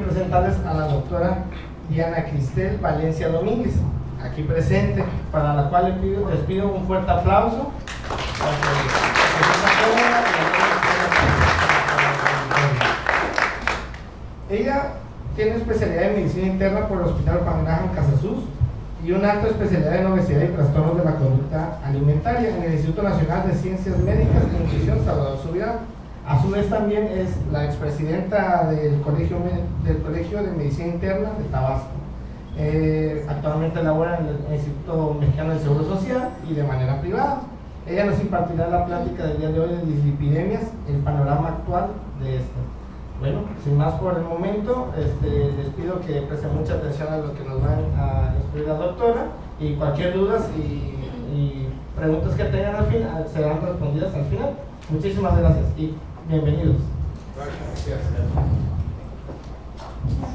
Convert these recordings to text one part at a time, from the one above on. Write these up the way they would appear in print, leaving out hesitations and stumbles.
presentarles a la doctora Diana Cristel Valencia Domínguez, aquí presente, para la cual les pido un fuerte aplauso. Ella tiene especialidad en medicina interna por el Hospital Juan Graham Casasus y una alta especialidad en obesidad y trastornos de la conducta alimentaria en el Instituto Nacional de Ciencias Médicas e Nutrición Salvador Subirán. A su vez también es la expresidenta del Colegio de Medicina Interna de Tabasco. Actualmente labora en el Instituto Mexicano del Seguro Social y de manera privada. Ella nos impartirá la plática del día de hoy de dislipidemias, el panorama actual de esto. Bueno, sin más por el momento, les pido que presten mucha atención a lo que nos van a explicar la doctora, y cualquier dudas y preguntas que tengan al final serán respondidas al final. Muchísimas gracias y bienvenidos. Gracias.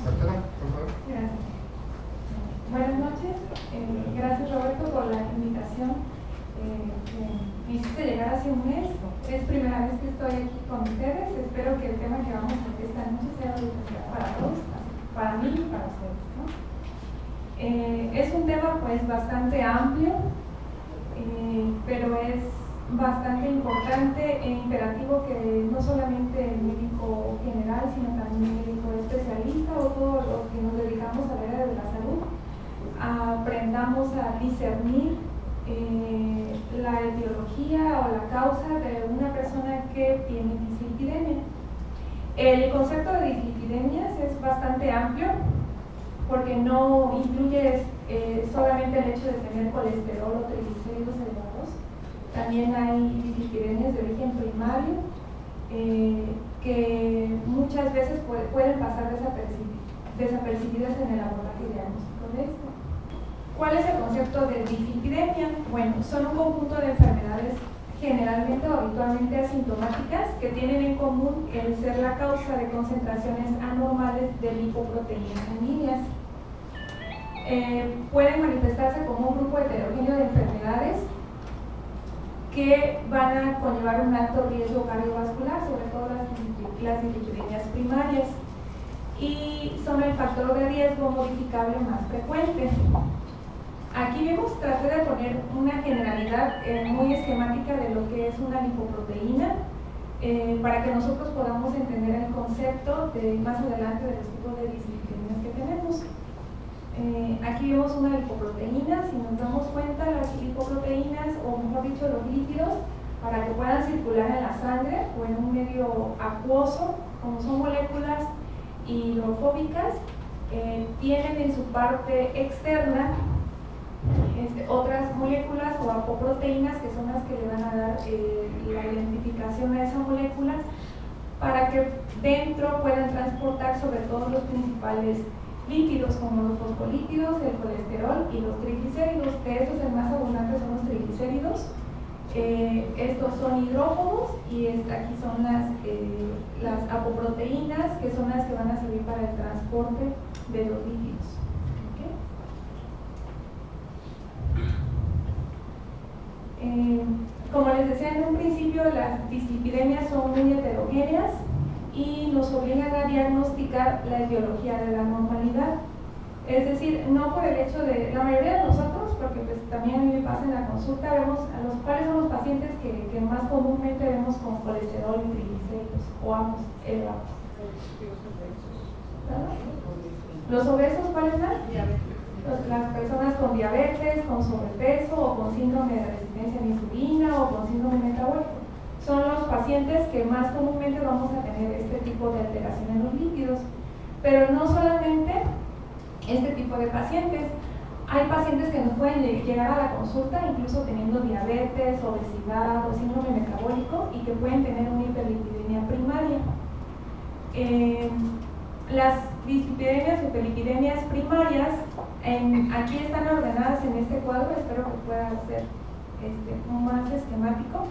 Doctora, por favor. Gracias. Buenas noches. Gracias, Roberto, por la invitación. Me hiciste llegar hace un mes. Es primera vez que estoy aquí con ustedes. Espero que el tema que vamos a ver esta noche sea de utilidad para todos, para mí y para ustedes, ¿no? Es un tema pues bastante amplio, pero es bastante importante e imperativo que no solamente el médico general, sino también el médico especialista o todos los que nos dedicamos a la área de la salud aprendamos a discernir la etiología o la causa de una persona que tiene dislipidemia. El concepto de dislipidemias es bastante amplio porque no incluye solamente el hecho de tener colesterol o triglicéridos elevados. También hay dislipidemias de origen primario que muchas veces pueden pasar desapercibidas en el abordaje diagnóstico de esto. ¿Cuál es el concepto de dislipidemia? Bueno, son un conjunto de enfermedades generalmente o habitualmente asintomáticas que tienen en común el ser la causa de concentraciones anormales de lipoproteínas sanguíneas. Pueden manifestarse como un grupo heterogéneo de enfermedades que van a conllevar un alto riesgo cardiovascular, sobre todo las dislipidemias primarias, y son el factor de riesgo modificable más frecuente. Aquí traté de poner una generalidad muy esquemática de lo que es una lipoproteína para que nosotros podamos entender el concepto más adelante de los tipos de dislipidemias que tenemos. Aquí vemos una lipoproteína. Si nos damos cuenta, las lipoproteínas, o mejor dicho los lípidos, para que puedan circular en la sangre o en un medio acuoso, como son moléculas hidrofóbicas, tienen en su parte externa otras moléculas o apoproteínas, que son las que le van a dar la identificación a esa molécula para que dentro puedan transportar sobre todo los principales lípidos, como los fosfolípidos, el colesterol y los triglicéridos. De estos el más abundante son los triglicéridos. Estos son hidrófobos y aquí son las apoproteínas, que son las que van a servir para el transporte de los lípidos. Como les decía en un principio, las dislipidemias son muy heterogéneas y nos obligan a diagnosticar la etiología de la normalidad. Es decir, no por el hecho de, la mayoría de nosotros, porque pues también a mí me pasa en la consulta, vemos a los cuales son los pacientes que más comúnmente vemos con colesterol y triglicéridos o ambos elevados. ¿Los obesos cuáles son? Las personas con diabetes, con sobrepeso o con síndrome de resistencia a la insulina o con síndrome metabólico. Son los pacientes que más comúnmente vamos a tener este tipo de alteración en los lípidos. Pero no solamente este tipo de pacientes. Hay pacientes que nos pueden llegar a la consulta incluso teniendo diabetes, obesidad o síndrome metabólico y que pueden tener una hiperlipidemia primaria. Las dislipidemias o hiperlipidemias primarias aquí están ordenadas en este cuadro, espero que pueda ser más esquemático.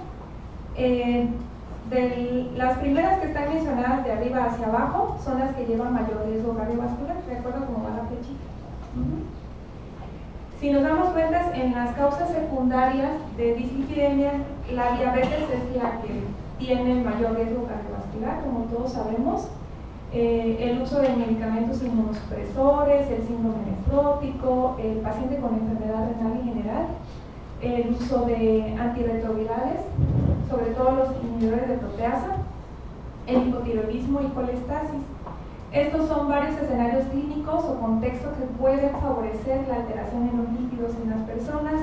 Las primeras que están mencionadas de arriba hacia abajo son las que llevan mayor riesgo cardiovascular. ¿Recuerda cómo va la flechita? Si nos damos cuenta, en las causas secundarias de dislipidemia, la diabetes es la que tiene mayor riesgo cardiovascular, como todos sabemos. el uso de medicamentos inmunosupresores, el síndrome nefrótico, el paciente con enfermedad renal en general, el uso de antirretrovirales, sobre todo los inhibidores de proteasa, el hipotiroidismo y colestasis. Estos son varios escenarios clínicos o contextos que pueden favorecer la alteración en los lípidos en las personas,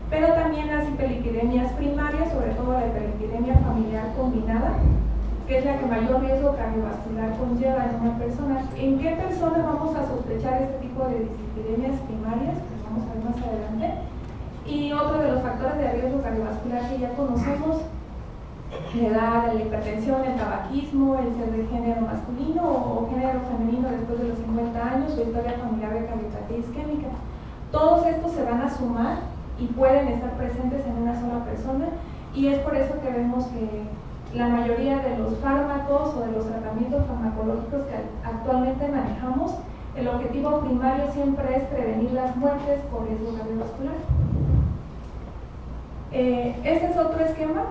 pero también las hiperlipidemias primarias, sobre todo la hiperlipidemia familiar combinada, que es la que mayor riesgo cardiovascular conlleva en una persona. ¿En qué personas vamos a sospechar este tipo de dislipidemias primarias? Pues vamos a ver más adelante. Y otro de los factores de riesgo cardiovascular que ya conocemos, la edad, la hipertensión, el tabaquismo, el ser de género masculino o género femenino después de los 50 años, o historia familiar de cardiopatía isquémica. Todos estos se van a sumar y pueden estar presentes en una sola persona, y es por eso que vemos que la mayoría de los fármacos o de los tratamientos farmacológicos que actualmente manejamos, el objetivo primario siempre es prevenir las muertes por riesgo cardiovascular. Este es otro esquema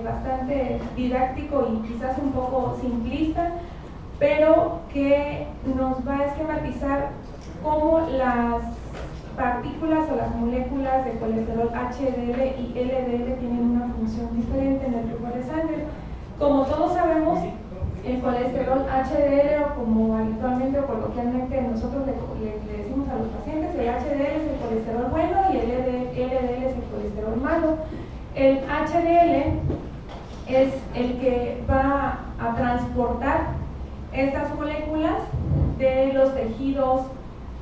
bastante didáctico y quizás un poco simplista, pero que nos va a esquematizar cómo las partículas o las moléculas de colesterol HDL y LDL tienen una función diferente en el flujo de sangre. Como todos sabemos, el colesterol HDL, o como habitualmente o coloquialmente nosotros le decimos a los pacientes, el HDL es el colesterol bueno y el LDL es el colesterol malo. El HDL es el que va a transportar estas moléculas de los tejidos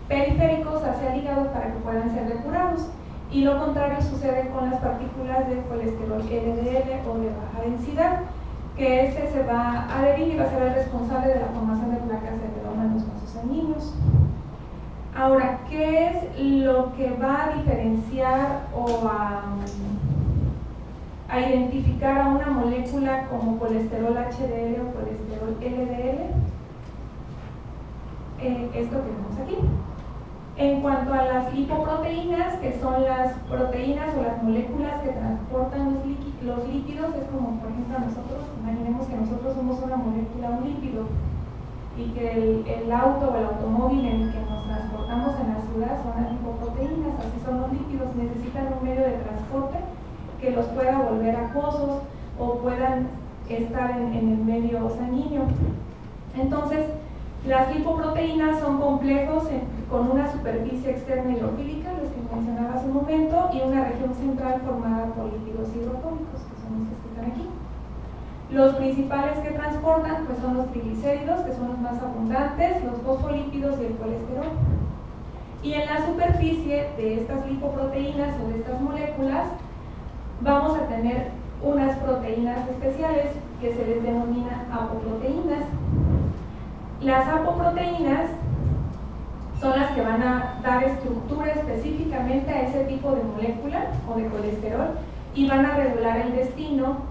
periféricos hacia el hígado para que puedan ser depurados, y lo contrario sucede con las partículas de colesterol LDL o de baja densidad, que se va a adherir y va a ser el responsable de la formación de placas de ateroma en los vasos sanguíneos. Ahora, ¿qué es lo que va a diferenciar o a identificar a una molécula como colesterol HDL o colesterol LDL? Esto que vemos aquí. En cuanto a las lipoproteínas, que son las proteínas o las moléculas que transportan los lípidos, es como, por ejemplo, nosotros, imaginemos que nosotros somos una molécula, un lípido, y que el auto o el automóvil en el que nos transportamos en la ciudad son las lipoproteínas. Así son los lípidos, necesitan un medio de transporte que los pueda volver acuosos o puedan estar en el medio sanguíneo. Entonces, las lipoproteínas son complejos con una superficie externa hidrofílica, los que mencionaba hace un momento, y una región central formada por lípidos hidrofóbicos, que son estos que están aquí. Los principales que transportan pues son los triglicéridos, que son los más abundantes, los fosfolípidos y el colesterol. Y en la superficie de estas lipoproteínas o de estas moléculas vamos a tener unas proteínas especiales que se les denomina apoproteínas. Las apoproteínas son las que van a dar estructura específicamente a ese tipo de molécula o de colesterol y van a regular el destino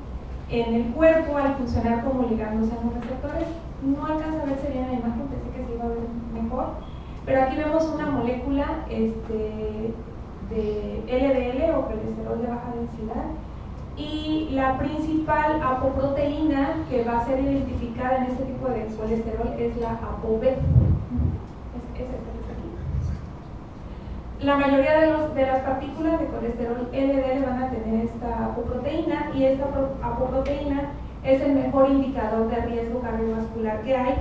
en el cuerpo al funcionar como ligandos en los receptores. No alcanza a verse bien en la imagen, pensé que se iba a ver mejor, pero aquí vemos una molécula de LDL o colesterol de baja densidad, y la principal apoproteína que va a ser identificada en este tipo de colesterol es la ApoB. Es esta que está aquí. La mayoría de las partículas de colesterol LDL van a tener esta apoproteína, y esta apoproteína es el mejor indicador de riesgo cardiovascular que hay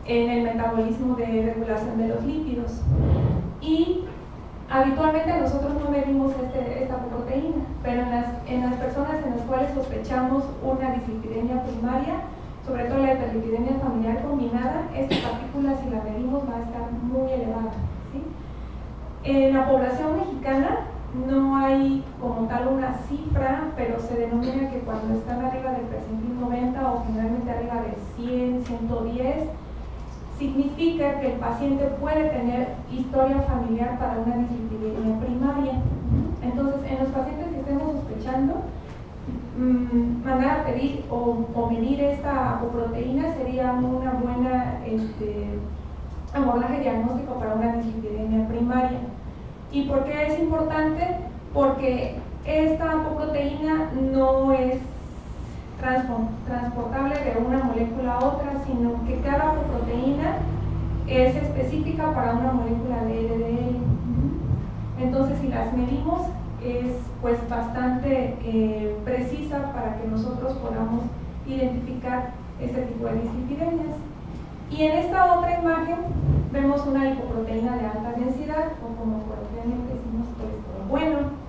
en el metabolismo de regulación de los lípidos. Y habitualmente nosotros no medimos esta apoproteína, pero en las personas en las cuales sospechamos una dislipidemia primaria, sobre todo la hiperlipidemia familiar combinada, esta partícula, si la medimos, va a estar muy elevada, ¿sí? En la población mexicana no hay como tal una cifra, pero se denomina que cuando están arriba del percentil 90 o generalmente arriba de 100, 110, significa que el paciente puede tener historia familiar para una dislipidemia primaria. Entonces, en los pacientes que estemos sospechando, mandar a pedir o medir esta apoproteína sería una buena abordaje diagnóstico para una dislipidemia primaria. ¿Y por qué es importante? Porque esta apoproteína no es transportable de una molécula a otra, sino que cada apoproteína es específica para una molécula de LDL. Entonces, si las medimos, es pues bastante precisa para que nosotros podamos identificar este tipo de dislipidemias. Y en esta otra imagen vemos una lipoproteína de alta densidad, o como coloquialmente decimos, colesterol bueno.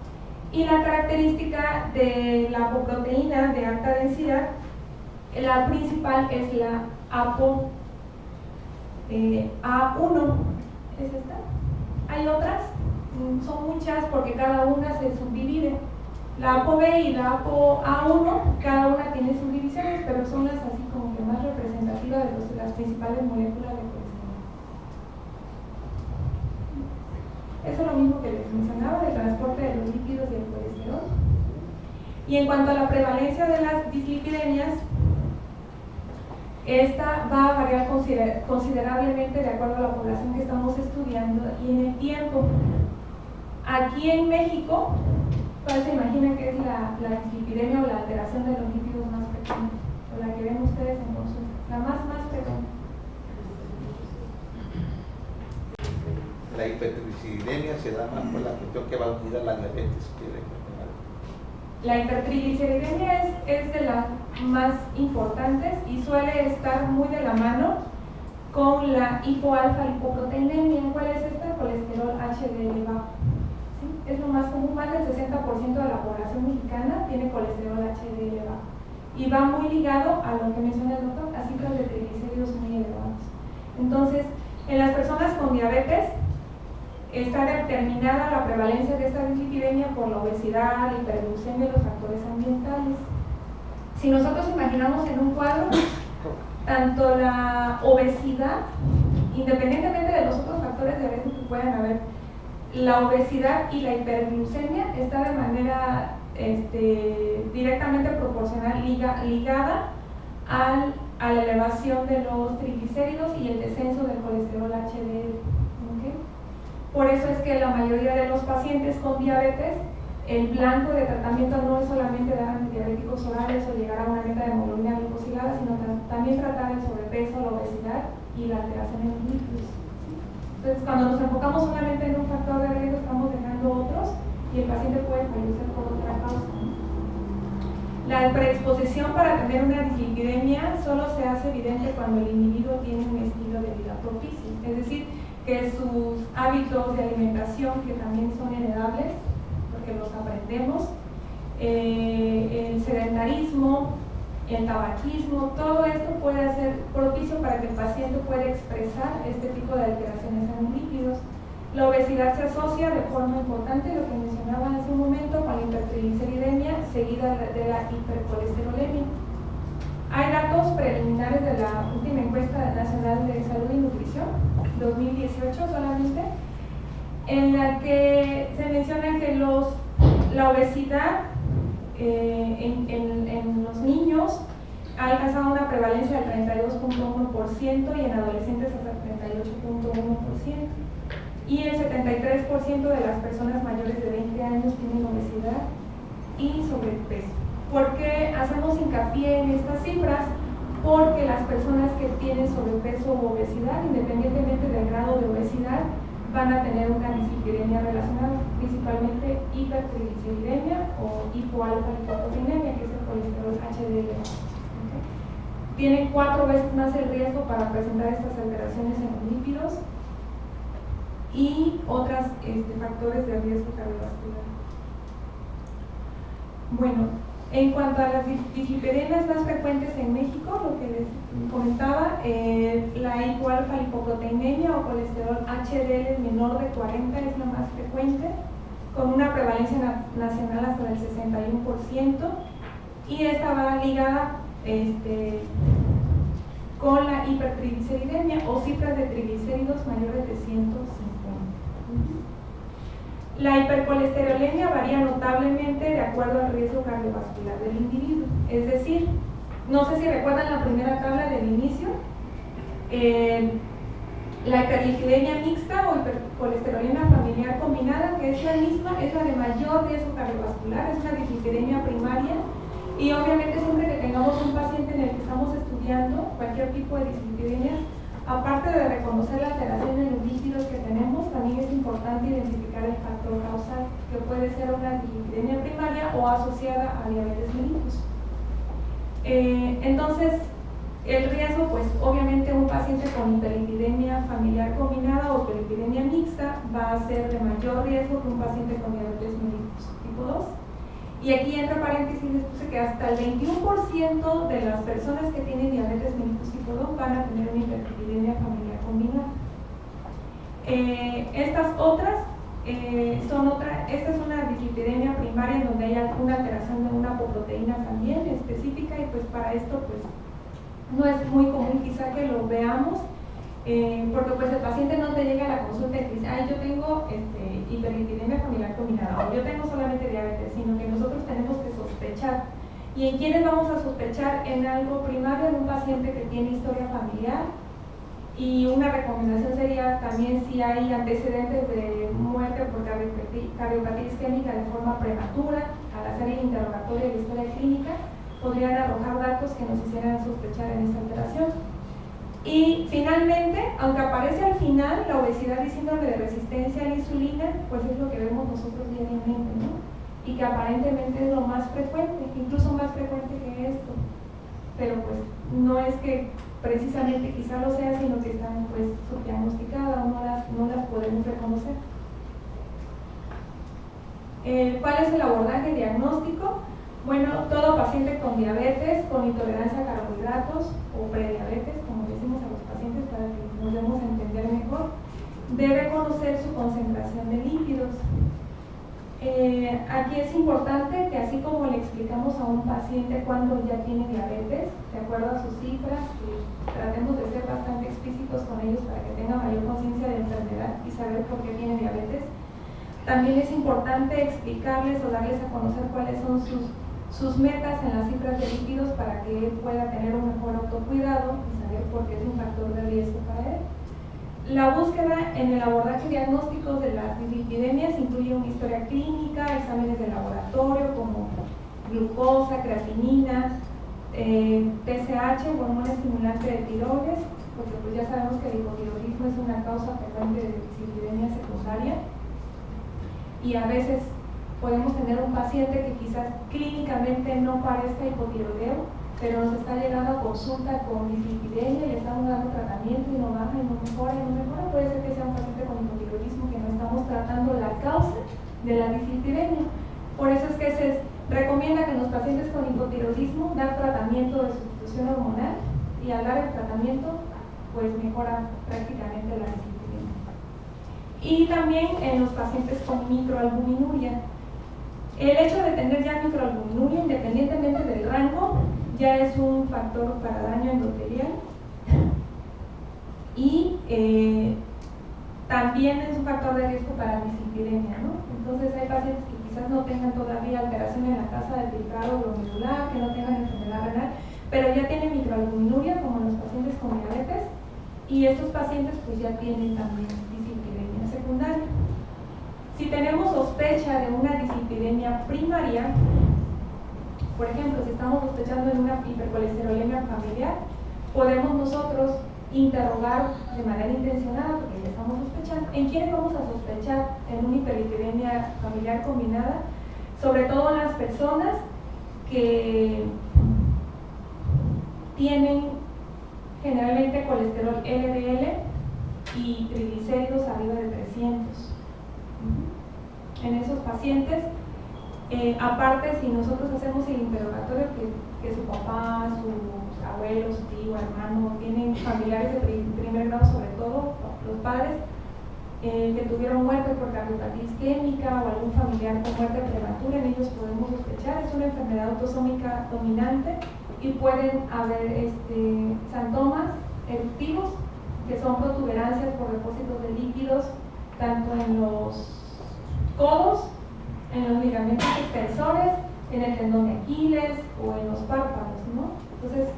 Y la característica de la apoproteína de alta densidad, la principal es la APO A1. ¿Es esta? Hay otras, son muchas porque cada una se subdivide. La ApoB y la ApoA1, cada una tiene subdivisiones, pero son las así como que más representativas de las principales moléculas de colesterol. Eso es lo mismo que les mencionaba, el transporte de los lípidos y el colesterol. Y en cuanto a la prevalencia de las dislipidemias, esta va a variar considerablemente de acuerdo a la población que estamos estudiando y en el tiempo. Aquí en México, ¿cuál se imagina que es la dislipidemia o la alteración de los lípidos más frecuente? O la que ven ustedes en consulta, la más frecuente. La hipertrigliceridemia se da más por la cuestión que va unida a la diabetes. La hipertrigliceridemia es de las más importantes y suele estar muy de la mano con la hipoalfa-lipoproteinemia. ¿Cuál es esta? Colesterol HDL bajo. ¿Sí? Es lo más común, más del 60% de la población mexicana tiene colesterol HDL bajo. Y va muy ligado a lo que menciona el doctor, a cifras de triglicéridos muy elevados. Entonces, en las personas con diabetes, está determinada la prevalencia de esta dislipidemia por la obesidad, la hiperglucemia y los factores ambientales. Si nosotros imaginamos en un cuadro, tanto la obesidad, independientemente de los otros factores de riesgo que puedan haber, la obesidad y la hiperglucemia está de manera directamente proporcional, ligada a la elevación de los triglicéridos y el descenso del colesterol HDL. ¿Okay? Por eso es que la mayoría de los pacientes con diabetes, el blanco de tratamiento no es solamente dar antidiabéticos orales o llegar a una meta de hemoglobina glicosilada, sino también tratar el sobrepeso, la obesidad y la alteración en los lípidos. Entonces, cuando nos enfocamos solamente en un factor de riesgo, estamos dejando otros y el paciente puede fallecer por otra causa. La predisposición para tener una dislipidemia solo se hace evidente cuando el individuo tiene un estilo de vida propicio, es decir, que sus hábitos de alimentación, que también son heredables, porque los aprendemos, el sedentarismo, el tabaquismo, todo esto puede ser propicio para que el paciente pueda expresar este tipo de alteraciones en los lípidos. La obesidad se asocia de forma importante, lo que mencionaba hace un momento, con la hipertrigliceridemia seguida de la hipercolesterolemia. Hay datos preliminares de la última encuesta nacional de salud y nutrición, 2018 solamente, en la que se menciona que la obesidad en los niños ha alcanzado una prevalencia del 32.1% y en adolescentes hasta el 38.1%. Y el 73% de las personas mayores de 20 años tienen obesidad y sobrepeso. ¿Por qué hacemos hincapié en estas cifras? Porque las personas que tienen sobrepeso o obesidad, independientemente del grado de obesidad, van a tener una dislipidemia relacionada, principalmente hipertrigliceridemia o hipoalfa-lipoproteinemia, que es el colesterol HDL. ¿Okay? Tienen 4 veces más el riesgo para presentar estas alteraciones en los lípidos y otros factores de riesgo cardiovascular. Bueno, en cuanto a las dislipidemias más frecuentes en México, lo que les comentaba, la hipoalfa-lipoproteinemia o colesterol HDL menor de 40 es la más frecuente, con una prevalencia nacional hasta el 61%, y esta va ligada con la hipertrigliceridemia o cifras de triglicéridos mayores de 150. La hipercolesterolemia varía notablemente de acuerdo al riesgo cardiovascular del individuo. Es decir, no sé si recuerdan la primera tabla del inicio, la hiperlipidemia mixta o hipercolesterolemia familiar combinada, que es la misma, es la de mayor riesgo cardiovascular, es una dislipidemia primaria, y obviamente siempre que tengamos un paciente en el que estamos estudiando cualquier tipo de dislipidemia, aparte de reconocer la alteración en los lípidos que tenemos, también es importante identificar el factor causal, que puede ser una dislipidemia primaria o asociada a diabetes mellitus. Entonces, el riesgo, pues obviamente un paciente con hiperlipidemia familiar combinada o hiperlipidemia mixta va a ser de mayor riesgo que un paciente con diabetes mellitus tipo 2. Y aquí entre paréntesis les puse que hasta el 21% de las personas que tienen diabetes mellitus tipo 2 van a tener una hiperlipidemia familiar combinada. Estas otras esta es una dislipidemia primaria en donde hay alguna alteración de una apoproteína también específica, y pues para esto pues no es muy común quizá que lo veamos, porque pues el paciente no te llega a la consulta y te dice, ay, yo tengo hiperlipidemia familiar combinada, o yo tengo solamente diabetes, sino que nosotros tenemos que sospechar. ¿Y en quiénes vamos a sospechar? En algo primario, en un paciente que tiene historia familiar. Y una recomendación sería también si hay antecedentes de muerte por cardiopatía isquémica de forma prematura, al hacer el interrogatorio de la historia clínica, podrían arrojar datos que nos hicieran sospechar en esta alteración. Y finalmente, aunque aparece al final la obesidad y síndrome de resistencia a la insulina, pues es lo que vemos nosotros diariamente, ¿no? Y que aparentemente es lo más frecuente, incluso más frecuente que esto. Pero pues no es que precisamente quizá lo sea, sino que están pues subdiagnosticadas, no las podemos reconocer. ¿Cuál es el abordaje diagnóstico? Bueno, todo paciente con diabetes, con intolerancia a carbohidratos o prediabetes, como decimos a los pacientes para que nos demos a entender mejor, debe conocer su concentración de lípidos. Aquí es importante que así como le explicamos a un paciente cuando ya tiene diabetes, de acuerdo a sus cifras, tratemos de ser bastante explícitos con ellos para que tengan mayor conciencia de la enfermedad y saber por qué tiene diabetes. También es importante explicarles o darles a conocer cuáles son sus metas en las cifras de lípidos para que él pueda tener un mejor autocuidado y saber por qué es un factor de riesgo para él. La búsqueda en el abordaje diagnóstico de las dislipidemias incluye una historia clínica, exámenes de laboratorio como glucosa, creatinina, TSH, hormona estimulante de tiroides, porque pues ya sabemos que el hipotiroidismo es una causa frecuente de dislipidemia secundaria, y a veces podemos tener un paciente que quizás clínicamente no parezca hipotiroideo, pero nos está llegando a consulta con dislipidemia y le estamos dando tratamiento y no baja y no mejora, puede ser que sea un paciente con hipotiroidismo que no estamos tratando la causa de la dislipidemia. Por eso es que se recomienda que en los pacientes con hipotiroidismo dar tratamiento de sustitución hormonal, y al dar el tratamiento pues mejora prácticamente la dislipidemia. Y también en los pacientes con microalbuminuria. El hecho de tener ya microalbuminuria, independientemente del rango, ya es un factor para daño endotelial, y también es un factor de riesgo para dislipidemia, ¿no? Entonces hay pacientes que quizás no tengan todavía alteración en la tasa de filtrado glomerular, que no tengan enfermedad renal, pero ya tienen microalbuminuria, como los pacientes con diabetes, y estos pacientes pues ya tienen también dislipidemia secundaria. Si tenemos sospecha de una dislipidemia primaria, por ejemplo, si estamos sospechando de una hipercolesterolemia familiar, podemos nosotros interrogar de manera intencionada, porque ya estamos sospechando. ¿En quiénes vamos a sospechar en una hiperlipidemia familiar combinada? Sobre todo en las personas que tienen generalmente colesterol LDL y triglicéridos arriba de 300. En esos pacientes, aparte, si nosotros hacemos el interrogatorio que su papá, sus abuelos, su tío, hermano, tienen familiares de primer grado, sobre todo los padres, que tuvieron muerte por cardiopatía isquémica o algún familiar con muerte prematura, en ellos podemos sospechar. Es una enfermedad autosómica dominante y pueden haber santomas eruptivos, que son protuberancias por depósitos de líquidos, tanto en los codos, en los ligamentos extensores, en el tendón de Aquiles o en los párpados, ¿no? Entonces,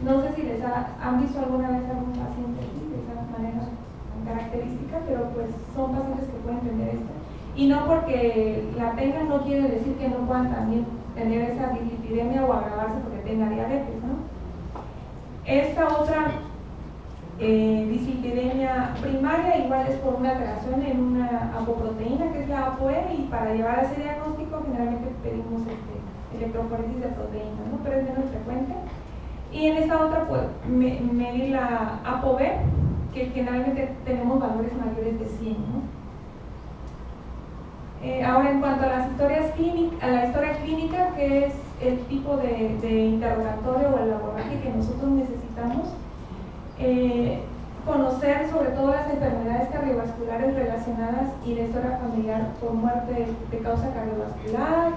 no sé si les han visto alguna vez algún paciente así, de esa manera tan característica, pero pues son pacientes que pueden tener esto. Y no porque la tengan no quiere decir que no puedan también tener esa dislipidemia o agravarse porque tenga diabetes, ¿no? Esta otra dislipidemia primaria igual es por una alteración en una apoproteína que es la ApoE, y para llevar a ese diagnóstico generalmente pedimos electroforesis de proteína, ¿no? Pero es menos frecuente. Y en esta otra pues medir la ApoB, que generalmente tenemos valores mayores de 100, ¿no? Ahora, en cuanto a las historias clínicas, a la historia clínica, que es el tipo de interrogatorio o el abordaje que nosotros necesitamos, conocer sobre todo las enfermedades cardiovasculares relacionadas y la historia familiar por muerte de causa cardiovascular,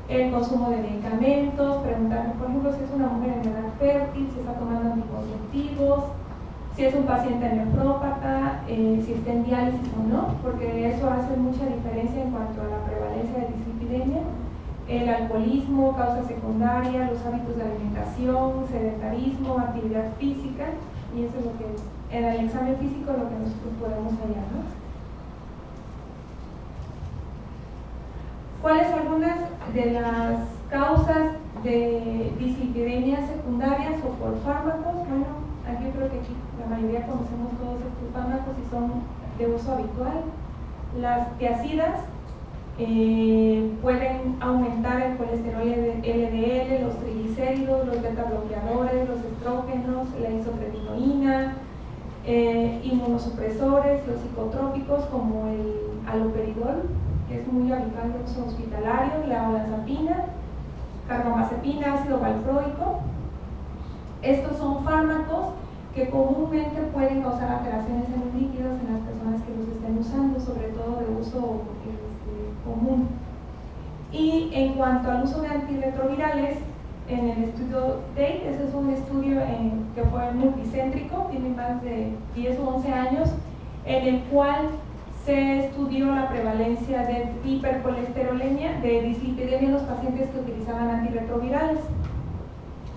el consumo de medicamentos, preguntar, por ejemplo, si es una mujer en edad fértil, si está tomando anticonceptivos, si es un paciente nefrópata, si está en diálisis o no, porque eso hace mucha diferencia en cuanto a la prevalencia de dislipidemia. El alcoholismo, causa secundaria, los hábitos de alimentación, sedentarismo, actividad física, y eso es lo que en el examen físico lo que nosotros podemos hallar, ¿no? ¿Cuáles son algunas de las causas de dislipidemias secundarias o por fármacos? Bueno, aquí yo creo que aquí la mayoría conocemos todos estos fármacos y son de uso habitual. Las tiazidas pueden aumentar el colesterol LDL, los triglicéridos, los beta-bloqueadores, los estrógenos, la isotretinoína, inmunosupresores, los psicotrópicos como el haloperidol, que es muy habitual de uso hospitalario, la olanzapina, carbamazepina, ácido valproico. Estos son fármacos que comúnmente pueden causar alteraciones en los líquidos en las personas que los estén usando, sobre todo de uso común. Y en cuanto al uso de antirretrovirales, en el estudio DATE, ese es un estudio que fue multicéntrico, tiene más de 10 o 11 años, en el cual se estudió la prevalencia de hipercolesterolemia, de dislipidemia en los pacientes que utilizaban antirretrovirales,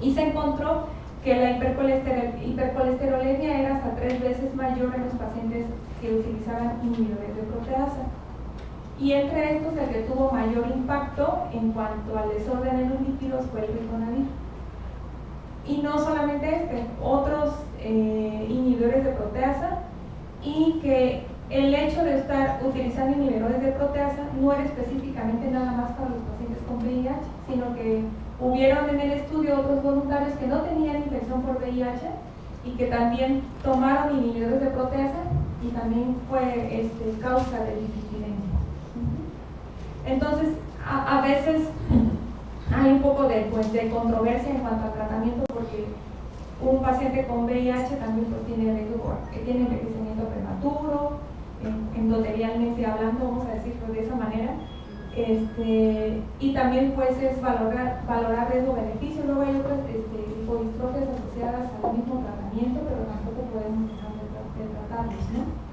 y se encontró que la hipercolesterolemia era hasta 3 veces mayor en los pacientes que utilizaban inhibidores de proteasa. Y entre estos, el que tuvo mayor impacto en cuanto al desorden en los lípidos fue el ritonavir. Y no solamente otros inhibidores de proteasa, y que el hecho de estar utilizando inhibidores de proteasa no era específicamente nada más para los pacientes con VIH, sino que hubieron en el estudio otros voluntarios que no tenían infección por VIH y que también tomaron inhibidores de proteasa y también fue causa de dislipidemia. Entonces, a veces hay un poco de controversia en cuanto al tratamiento, porque un paciente con VIH también pues, tiene envejecimiento prematuro, endotelialmente hablando, vamos a decirlo de esa manera, y también pues es valorar riesgo-beneficio. Luego hay otras lipodistrofias asociadas al mismo tratamiento, pero tampoco podemos dejar de tratarlos, ¿no?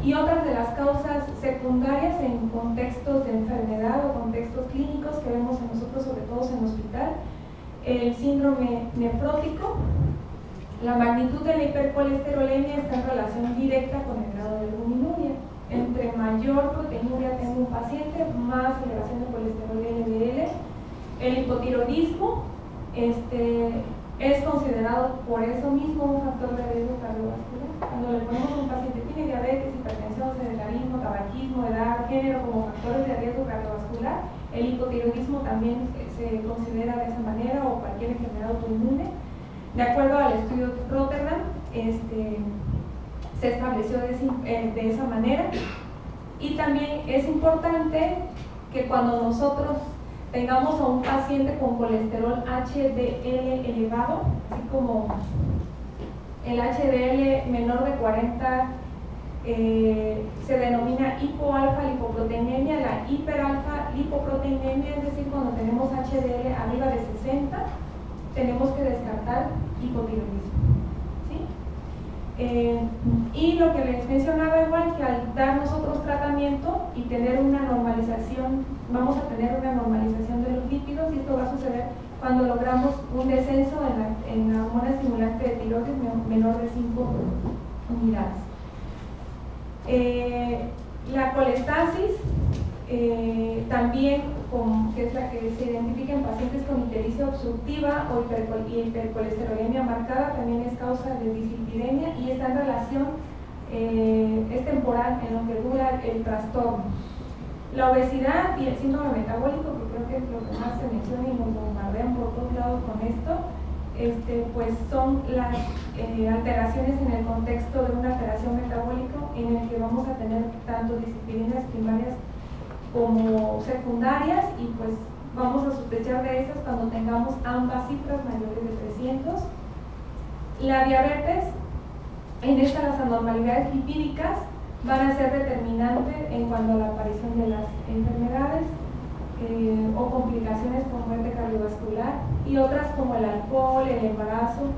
Y otras de las causas secundarias en contextos de enfermedad o contextos clínicos que vemos en nosotros, sobre todo en el hospital, el síndrome nefrótico. La magnitud de la hipercolesterolemia está en relación directa con el grado de albuminuria. Entre mayor proteinuria tenga un paciente, más elevación de colesterol LDL. El hipotiroidismo es considerado por eso mismo un factor de riesgo cardiovascular. Cuando le ponemos a un paciente que tiene diabetes, hipertensión, sedentarismo, tabaquismo, edad, género como factores de riesgo cardiovascular, el hipotiroidismo también se considera de esa manera, o cualquier enfermedad autoinmune. De acuerdo al estudio de Rotterdam, se estableció de esa manera. Y también es importante que cuando nosotros tengamos a un paciente con colesterol HDL elevado, así como el HDL menor de 40 se denomina hipoalfa lipoproteinemia, la hiperalfa lipoproteinemia, es decir, cuando tenemos HDL arriba de 60, tenemos que descartar hipotiroidismo, ¿sí? Y lo que les mencionaba igual, que al dar nosotros tratamiento y tener una normalización, vamos a tener una normalización de los lípidos, y esto va a suceder cuando logramos un descenso en la hormona estimulante de tiroides menor de 5 unidades. La colestasis, también, que es la que se identifica en pacientes con ictericia obstructiva o hipercolesterolemia marcada, también es causa de dislipidemia y está en relación, es temporal en lo que dura el trastorno. La obesidad y el síndrome metabólico, que creo que es lo que más se menciona y nos bombardean por todos lados con esto, pues son las alteraciones en el contexto de una alteración metabólica en el que vamos a tener tanto dislipidemias primarias como secundarias, y pues vamos a sospechar de esas cuando tengamos ambas cifras mayores de 300. La diabetes, en esta las anormalidades lipídicas van a ser determinantes en cuanto a la aparición de las enfermedades o complicaciones como muerte cardiovascular, y otras como el alcohol, el embarazo,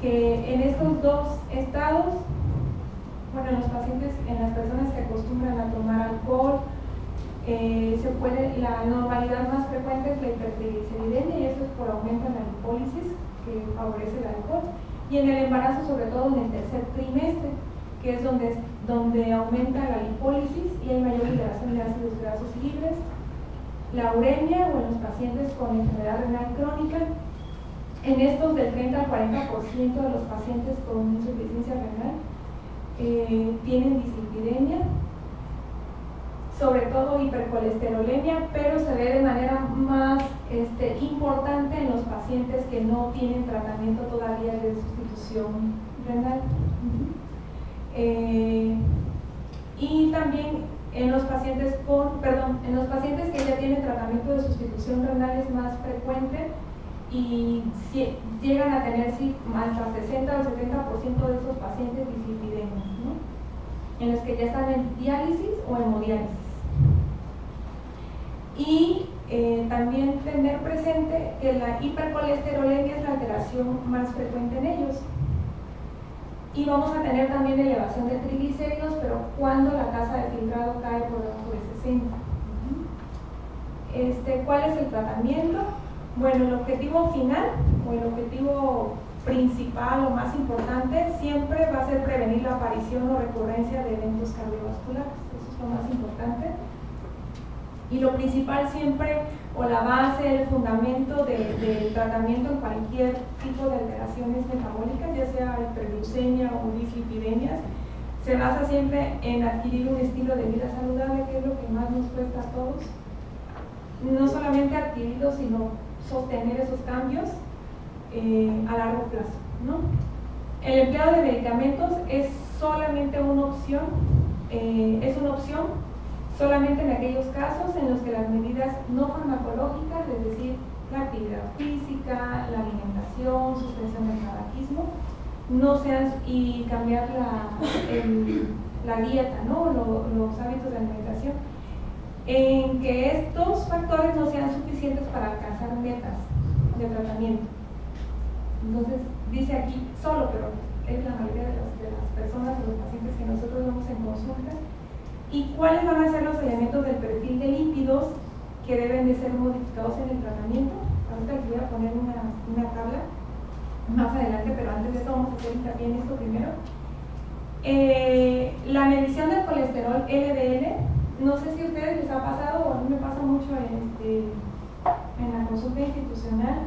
que en estos dos estados, bueno, en los pacientes, en las personas que acostumbran a tomar alcohol, la anormalidad más frecuente es la hipertrigliceridemia, y eso es por aumento en la lipólisis que favorece el alcohol, y en el embarazo, sobre todo en el tercer trimestre, que es donde aumenta la lipólisis y hay mayor liberación de ácidos grasos libres. La uremia, o en los pacientes con enfermedad renal crónica, en estos del 30 al 40% de los pacientes con insuficiencia renal tienen dislipidemia, sobre todo hipercolesterolemia, pero se ve de manera más importante en los pacientes que no tienen tratamiento todavía de sustitución renal. Y también en los pacientes en los pacientes que ya tienen tratamiento de sustitución renal es más frecuente, y llegan a tener hasta 60 o 70% de esos pacientes dislipidemias, ¿no? En los que ya están en diálisis o hemodiálisis. Y también tener presente que la hipercolesterolemia es la alteración más frecuente en ellos. Y vamos a tener también elevación de triglicéridos, pero cuando la tasa de filtrado cae por debajo de 60. ¿Cuál es el tratamiento? Bueno, el objetivo final, o el objetivo principal o más importante, siempre va a ser prevenir la aparición o recurrencia de eventos cardiovasculares. Eso es lo más importante. Y lo principal siempre, o la base, el fundamento del tratamiento en cualquier tipo de alteraciones metabólicas, ya sea hiperglucemia o dislipidemias, se basa siempre en adquirir un estilo de vida saludable, que es lo que más nos cuesta a todos. No solamente adquirirlo, sino sostener esos cambios a largo plazo, ¿no? El empleo de medicamentos es solamente una opción, solamente en aquellos casos en los que las medidas no farmacológicas, es decir, la actividad física, la alimentación, suspensión del tabaquismo, no sean, y cambiar la dieta, ¿no? Los hábitos de alimentación, en que estos factores no sean suficientes para alcanzar metas de tratamiento. Entonces, dice aquí solo, pero es la mayoría de las personas o los pacientes que nosotros vemos en consulta. ¿Y cuáles van a ser los elementos del perfil de lípidos que deben de ser modificados en el tratamiento? Ahorita les voy a poner una tabla más adelante, pero antes de esto vamos a hacer hincapié en esto primero. La medición del colesterol LDL, no sé si a ustedes les ha pasado, o a mí me pasa mucho en la consulta institucional,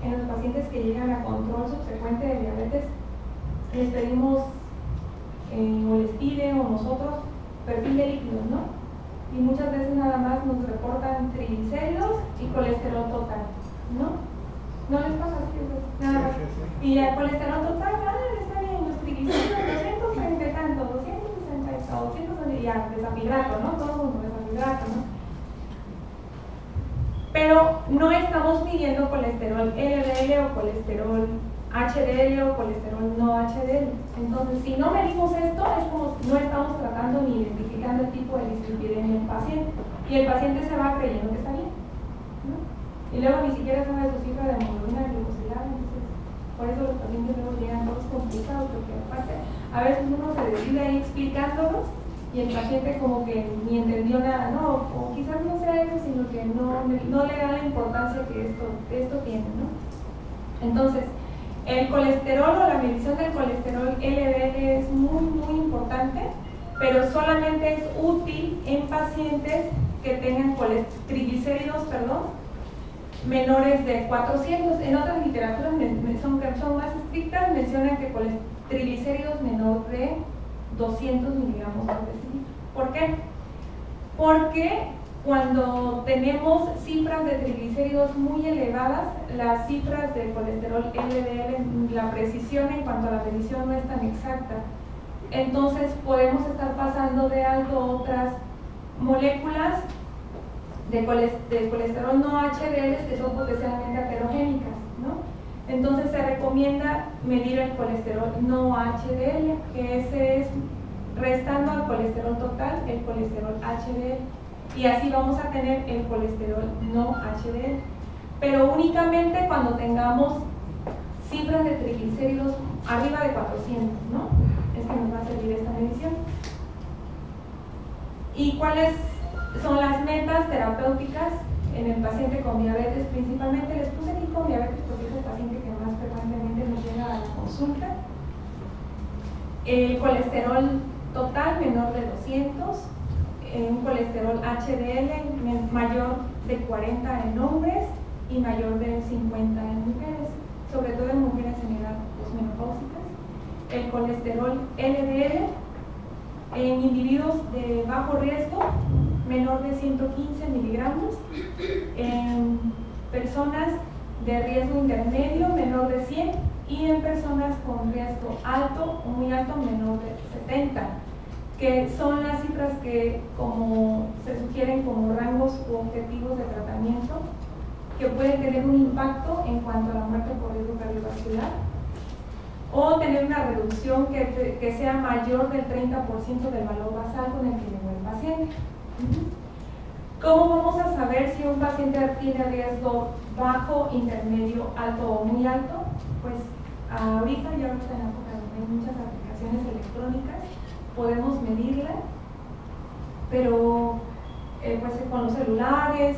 en los pacientes que llegan a control subsecuente de diabetes, les pedimos o les piden o nosotros perfil de lípidos, ¿no? Y muchas veces nada más nos reportan triglicéridos y colesterol total, ¿no? ¿No les pasa así? Nada más. Y el colesterol total, está bien, los triglicéridos 230 y tanto, 260 y 200, ya, desafibrato, ¿no? Todo el mundo desafibrato, ¿no? Pero no estamos midiendo colesterol LDL o colesterol HDL o colesterol no HDL. Entonces, si no medimos esto, es como no estamos tratando ni identificando el tipo de dislipidemia del paciente, y el paciente se va creyendo que está bien, ¿no? Y luego ni siquiera sabe su cifra de hemoglobina glicosilada. Entonces, por eso los pacientes luego llegan todos complicados, porque aparte a veces uno se decide ahí explicándolos y el paciente como que ni entendió nada, ¿no? O quizás no sea eso, sino que no le da la importancia que esto tiene, ¿no? Entonces, el colesterol o la medición del colesterol LDL es muy, muy importante, pero solamente es útil en pacientes que tengan triglicéridos, menores de 400. En otras literaturas son más estrictas, mencionan que triglicéridos menor de 200 miligramos por decilitro. ¿Por qué? Porque cuando tenemos cifras de triglicéridos muy elevadas, las cifras de colesterol LDL, la precisión en cuanto a la medición no es tan exacta. Entonces podemos estar pasando de alto otras moléculas de colesterol no HDL que son potencialmente aterogénicas, ¿no? Entonces se recomienda medir el colesterol no HDL, que ese es restando al colesterol total el colesterol HDL, y así vamos a tener el colesterol no HDL, pero únicamente cuando tengamos cifras de triglicéridos arriba de 400, ¿no? Es que nos va a servir esta medición. ¿Y cuáles son las metas terapéuticas en el paciente con diabetes? Principalmente les puse aquí con diabetes porque es el paciente que más frecuentemente nos llega a la consulta. El colesterol total menor de 200, un colesterol HDL mayor de 40 en hombres y mayor de 50 en mujeres, sobre todo en mujeres en edad posmenopáusicas. El colesterol LDL en individuos de bajo riesgo menor de 115 miligramos, en personas de riesgo intermedio menor de 100 y en personas con riesgo alto o muy alto menor de 70, que son las cifras que como se sugieren como rangos u objetivos de tratamiento que pueden tener un impacto en cuanto a la muerte por riesgo cardiovascular o tener una reducción que sea mayor del 30% del valor basal con el que llegó el paciente. ¿Cómo vamos a saber si un paciente tiene riesgo bajo, intermedio, alto o muy alto? Pues ahorita, ya en la época donde hay muchas aplicaciones electrónicas, podemos medirla, pero pues con los celulares